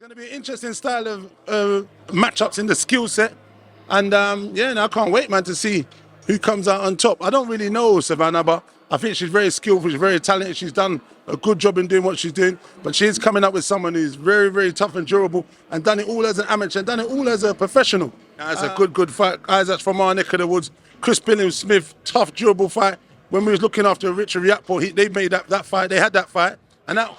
Going to be an interesting style of matchups in the skill set, and yeah, no, I can't wait, man, to see who comes out on top. I don't really know Savannah, but I think she's very skillful, she's very talented, she's done a good job in doing what she's doing, but she is coming up with someone who's very, very tough and durable, and done it all as an amateur, and done it all as a professional. That's a good fight. Guys, that's from our neck of the woods. Billam-Smith, tough, durable fight. When we was looking after Richard Riakpo, they made that fight, they had that fight. And that,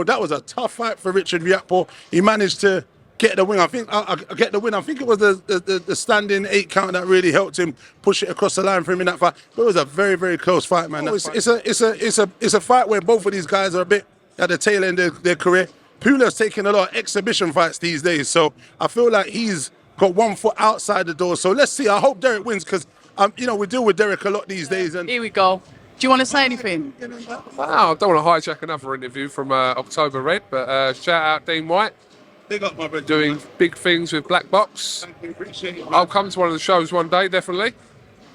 that was a tough fight for Richard Riakpo. He managed to get the win. I think get the win. I think it was the standing 8 count that really helped him push it across the line for him in that fight. But it was a very, very close fight, man. It's a fight where both of these guys are a bit at the tail end of their career. Pulev's taking a lot of exhibition fights these days, so I feel like he's got one foot outside the door. So let's see. I hope Derek wins because we deal with Derek a lot these days. And here we go. Do you want to say anything? Wow, I don't want to hijack another interview from October Red, but shout out Dean Whyte. Big up, my brother. Doing big things with Black Box. Thank you, appreciate it. I'll come to one of the shows one day, definitely.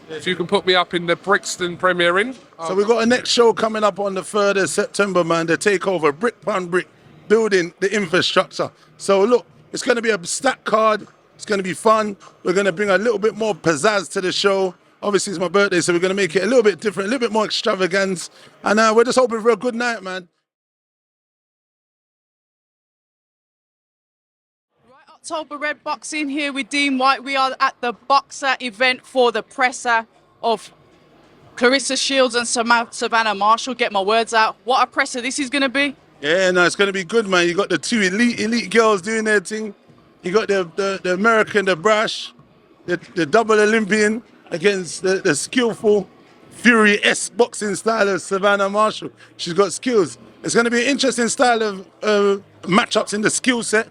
If you can put me up in the Brixton Premier Inn. So we've got a next show coming up on the 3rd of September, man. The takeover, brick upon brick, building the infrastructure. So look, it's going to be a stacked card. It's going to be fun. We're going to bring a little bit more pizzazz to the show. Obviously, it's my birthday, so we're going to make it a little bit different, a little bit more extravagant. And we're just hoping for a good night, man. Right, October Red Boxing here with Dean Whyte. We are at the Boxer event for the presser of Claressa Shields and Savannah Marshal. Get my words out. What a presser this is going to be. Yeah, no, it's going to be good, man. You got the 2 elite girls doing their thing. You got the American, the brash, the double Olympian, against the skillful, Fury-esque boxing style of Savannah Marshal. She's got skills. It's going to be an interesting style of matchups in the skill set.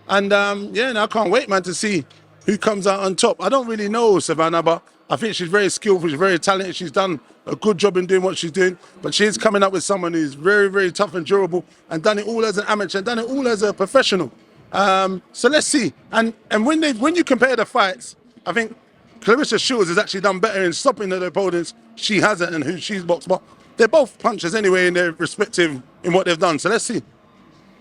And yeah, no, I can't wait, man, to see who comes out on top. I don't really know Savannah, but I think she's very skillful, she's very talented, she's done a good job in doing what she's doing. But she is coming up with someone who's very, very tough and durable, and done it all as an amateur, and done it all as a professional. So let's see. And when you compare the fights, I think Claressa Shields has actually done better in stopping the opponents she hasn't and who she's boxed. But they're both punchers anyway in their respective in what they've done. So let's see.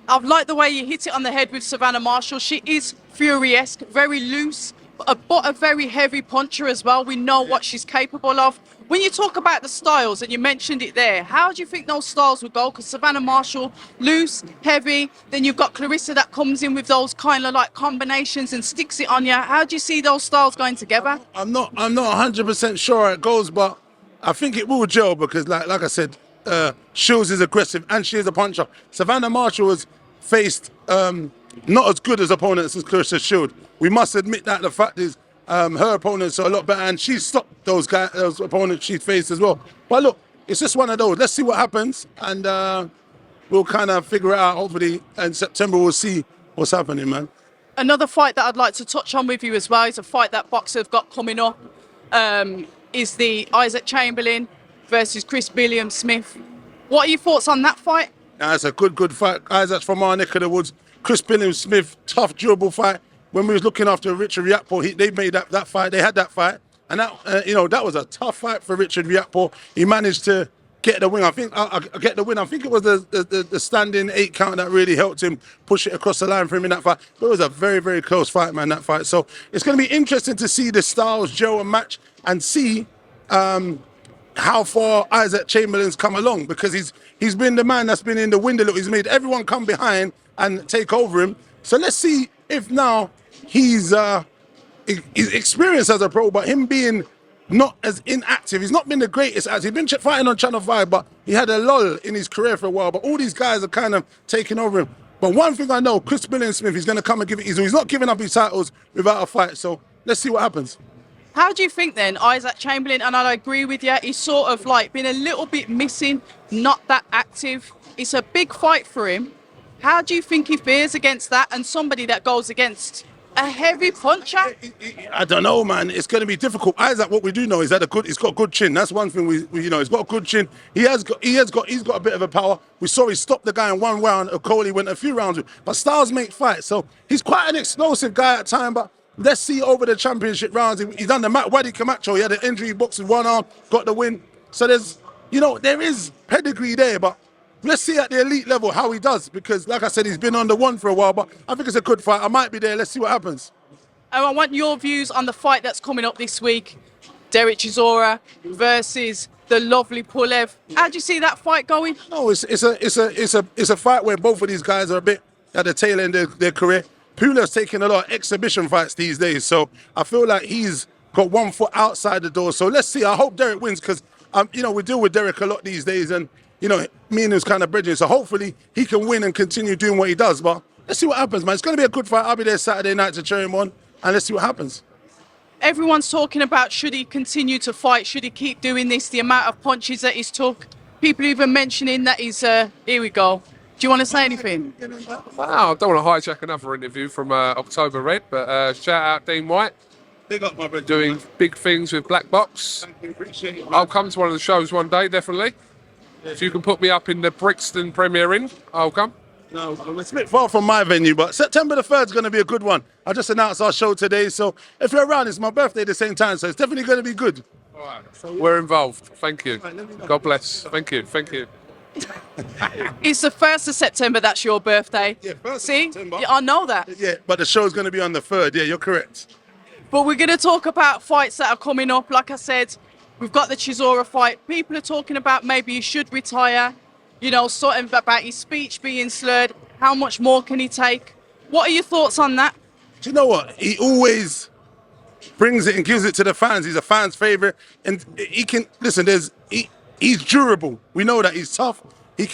I've liked the way you hit it on the head with Savannah Marshal. She is Fury-esque, very loose, but a very heavy puncher as well. We know what she's capable of. When you talk about the styles, and you mentioned it there, how do you think those styles would go? Because Savannah Marshal, loose, heavy, then you've got Claressa that comes in with those kind of like combinations and sticks it on you. How do you see those styles going together? I'm not 100% sure how it goes, but I think it will gel because, like I said, Shields is aggressive and she is a puncher. Savannah Marshal has faced not as good as opponents as Claressa Shields. We must admit that. The fact is, her opponents are a lot better, and she's stopped those opponents she faced as well. But look, it's just one of those. Let's see what happens, and we'll kind of figure it out. Hopefully, in September, we'll see what's happening, man. Another fight that I'd like to touch on with you as well is a fight that Boxer have got coming up. Is the Isaac Chamberlain versus Billam-Smith. What are your thoughts on that fight? It's a good fight. Isaac's from our neck of the woods. Billam-Smith, tough, durable fight. When we was looking after Richard Riakpo, they made that fight. They had that fight, and that was a tough fight for Richard Riakpo. He managed to get the win. I think it was the standing 8 count that really helped him push it across the line for him in that fight. But it was a very, very close fight, man. That fight. So it's going to be interesting to see the styles gel and match, and see how far Isaac Chamberlain's come along, because he's been the man that's been in the window. He's made everyone come behind and take over him. So let's see if now he's experienced as a pro, but him being not as inactive, he's not been the greatest as he's been fighting on Channel 5, but he had a lull in his career for a while. But all these guys are kind of taking over him. But one thing I know, Billam-Smith, he's going to come and give it. He's not giving up his titles without a fight. So let's see what happens. How do you think then, Isaac Chamberlain, and I agree with you, he's sort of like been a little bit missing, not that active. It's a big fight for him. How do you think he fares against that and somebody that goes against a heavy puncher? I don't know, man. It's going to be difficult. Isaac, what we do know is that he's got a good chin. That's one thing we know. He's got a good chin. He's got a bit of a power. We saw he stopped the guy in one round. Coley went a few rounds with. But styles make fights. So he's quite an explosive guy at time. But let's see over the championship rounds. He's done the Whyte Camacho. He had an injury, boxed with one arm, got the win. So there is pedigree there, but let's see at the elite level how he does, because like I said, he's been on the one for a while, but I think it's a good fight. I might be there. Let's see what happens. And I want your views on the fight that's coming up this week. Derek Chisora versus the lovely Pulev. How do you see that fight going? No, it's a fight where both of these guys are a bit at the tail end of their career. Pulev's taking a lot of exhibition fights these days, so I feel like he's got one foot outside the door. So let's see. I hope Derek wins, because we deal with Derek a lot these days, and me and him's kind of bridging. So hopefully he can win and continue doing what he does. But let's see what happens, man. It's going to be a good fight. I'll be there Saturday night to cheer him on, and let's see what happens. Everyone's talking about, should he continue to fight? Should he keep doing this? The amount of punches that he's took. People even mentioning that he's, here we go. Do you want to say anything? Wow, I don't want to hijack another interview from October Red, but shout out Dean Whyte. Big up, my brother. Doing big things with Black Box. Thank you, appreciate it, man. I'll come to one of the shows one day, definitely. If you can put me up in the Brixton Premier Inn, I'll come. No, it's a bit far from my venue, but September the 3rd is going to be a good one. I just announced our show today, so if you're around, it's my birthday at the same time, so it's definitely going to be good. All right. We're involved. Thank you. God bless. Thank you. Thank you. It's the 1st of September, that's your birthday. Yeah, 1st of See? September. Yeah, I know that. Yeah, but the show's going to be on the 3rd. Yeah, you're correct. But we're going to talk about fights that are coming up. Like I said, we've got the Chisora fight. People are talking about maybe he should retire. Something about his speech being slurred. How much more can he take? What are your thoughts on that? Do you know what? He always brings it and gives it to the fans. He's a fan's favorite, and he can listen. He's durable. We know that he's tough. He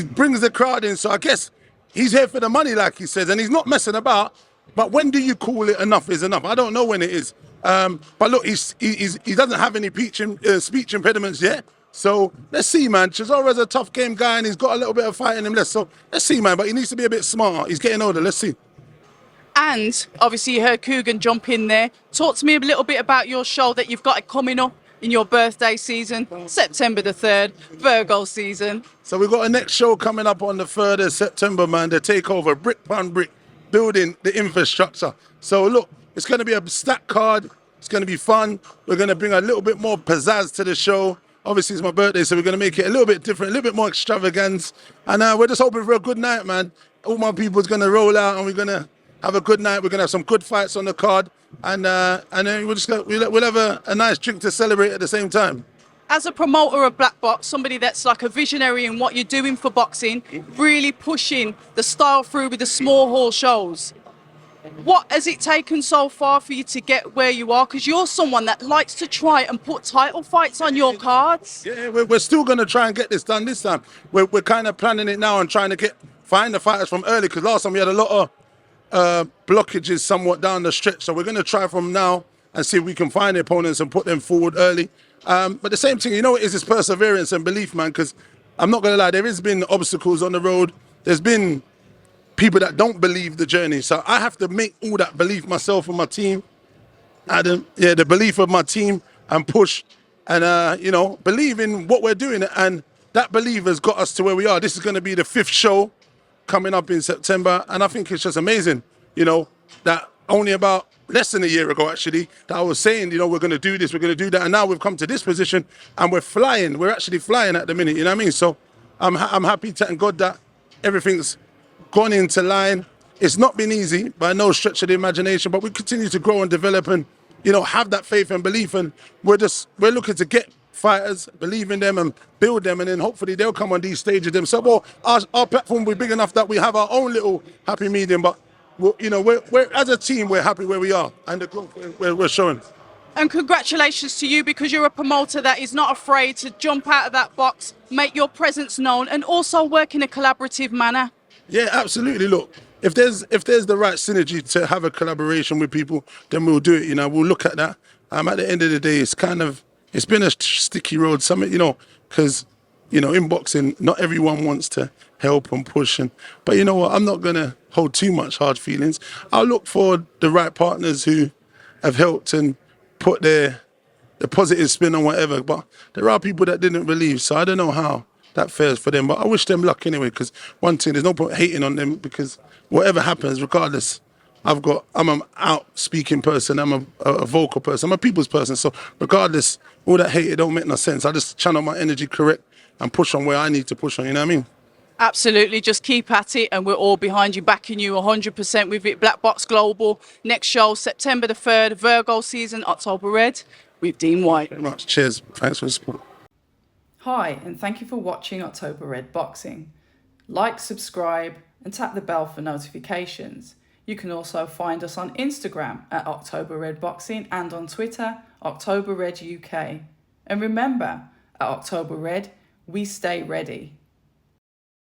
brings the crowd in. So I guess he's here for the money, like he says, and he's not messing about. But when do you call it enough is enough? I don't know when it is. But look, he doesn't have any speech impediments yet. So let's see, man. Chisora's a tough game guy, and he's got a little bit of fight in him left. So let's see, man. But he needs to be a bit smarter. He's getting older. Let's see. And obviously you heard Coogan jump in there. Talk to me a little bit about your show that you've got coming up in your birthday season, September the 3rd, Virgo season. So we've got a next show coming up on the 3rd of September, man. The takeover, brick upon brick, building the infrastructure. So look, it's going to be a stacked card. It's going to be fun. We're going to bring a little bit more pizzazz to the show. Obviously, it's my birthday, so we're going to make it a little bit different, a little bit more extravagant. And we're just hoping for a good night, man. All my people's going to roll out, and we're going to have a good night. We're going to have some good fights on the card. And then we'll have a nice drink to celebrate at the same time. As a promoter of Black Box, somebody that's like a visionary in what you're doing for boxing, really pushing the style through with the small hall shows. What has it taken so far for you to get where you are? Because you're someone that likes to try and put title fights on your cards. Yeah, we're still going to try and get this done this time. We're kind of planning it now and trying to find the fighters from early, because last time we had a lot of blockages somewhat down the stretch. So we're going to try from now and see if we can find the opponents and put them forward early. But the same thing, it is this perseverance and belief, man, because I'm not going to lie, there has been obstacles on the road. There's been people that don't believe the journey. So I have to make all that belief myself and my team. The belief of my team, and push and, believe in what we're doing. And that belief has got us to where we are. This is going to be the 5th show coming up in September. And I think it's just amazing, that only about less than a year ago, actually, that I was saying, we're going to do this, we're going to do that. And now we've come to this position and we're flying. We're actually flying at the minute, you know what I mean? So I'm happy, thank God, that everything's gone into line. It's not been easy by no stretch of the imagination, but we continue to grow and develop and, have that faith and belief. And we're looking to get fighters, believe in them and build them, and then hopefully they'll come on these stages themselves. Well, our platform will be big enough that we have our own little happy medium, but we're as a team, we're happy where we are and the growth we're showing. And congratulations to you, because you're a promoter that is not afraid to jump out of that box, make your presence known, and also work in a collaborative manner. Yeah, absolutely. Look, if there's the right synergy to have a collaboration with people, then we'll do it. We'll look at that. At the end of the day, it's been a sticky road, because in boxing, not everyone wants to help and push. But you know what? I'm not gonna hold too much hard feelings. I'll look for the right partners who have helped and put the positive spin on whatever. But there are people that didn't believe, so I don't know how that fares for them. But I wish them luck anyway, because one thing, there's no point hating on them, because whatever happens, regardless, I'm an out-speaking person, I'm a vocal person, I'm a people's person. So regardless, all that hate, it don't make no sense. I just channel my energy correct and push on where I need to push on. You know what I mean? Absolutely, just keep at it, and we're all behind you, backing you 100% with it. Black Box Global, next show, September the 3rd, Virgo season, October Red, with Dean Whyte. Very much. Cheers. Thanks for the support. Hi, and thank you for watching October Red Boxing. Like, subscribe, and tap the bell for notifications. You can also find us on Instagram at October Red Boxing and on Twitter, October Red UK. And remember, at October Red, we stay ready.